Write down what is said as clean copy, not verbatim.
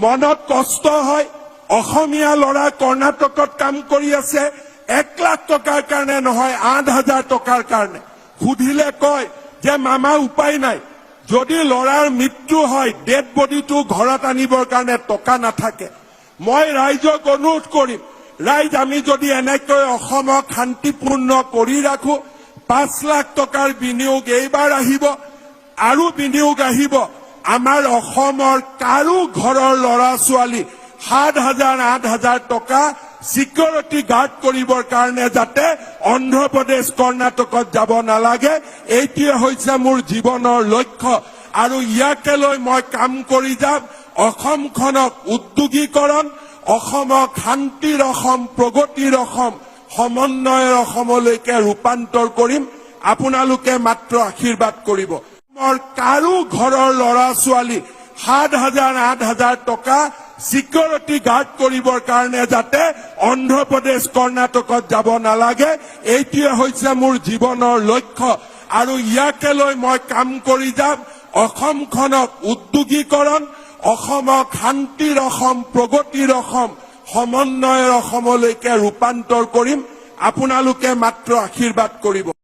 মনত কষ্ট হয় অসমীয়া ল'ৰা কৰ্ণাটকত কাম কৰি আছে 1 লাখ টকাৰ কাৰণে নহয় 8,000 টকাৰ কাৰণে সুধিলে কয় যে মামা উপায় নাই যদি ল'ৰাৰ মৃত্যু হয় ডেড বডিটো ঘৰত আনিবৰ কাৰণে টকা নাথাকে মই ৰাইজক অনুৰোধ কৰিম ৰাইজ আমি যদি এনেকৈ অসমক শান্তিপূৰ্ণ কৰি ৰাখো 5 লাখ টকাৰ বিনিয়োগ এইবাৰ আহিব আৰু বিনিয়োগ আহিব আমাৰ অসমৰ কাৰো ঘৰৰ ল'ৰা ছোৱালী 7,000 8,000 টকা সিকিউৰিটি গাৰ্ড কৰিবৰ কাৰণে যাতে অন্ধ্ৰপ্ৰদেশ কৰ্ণাটকত যাব নালাগে এইটোৱে হৈছে মোৰ জীৱনৰ লক্ষ্য আৰু ইয়াকে লৈ মই কাম কৰি যাম অসমখনক উদ্যোগীকৰণ অসমক শান্তিৰ অসম প্ৰগতিৰ অসম সমন্বয়ৰ অসমলৈকে ৰূপান্তৰ কৰিম আপোনালোকে মাত্ৰ আশীৰ্বাদ কৰিব কাৰো ঘৰৰ ল'ৰা ছোৱালী 7,000 8,000 টকা সিকিউৰিটি গাৰ্ড কৰিবৰ কাৰণে যাতে অন্ধ্ৰপ্ৰদেশ কৰ্ণাটকত যাব নালাগে এইটোৱে হৈছে মোৰ জীৱনৰ লক্ষ্য আৰু ইয়াকে লৈ মই কাম কৰি যাম অসমখনক উদ্যোগীকৰণ অসমক শান্তিৰ অসম প্ৰগতিৰ অসম সমন্বয়ৰ অসমলৈকে ৰূপান্তৰ কৰিম আপোনালোকে মাত্ৰ আশীৰ্বাদ কৰিব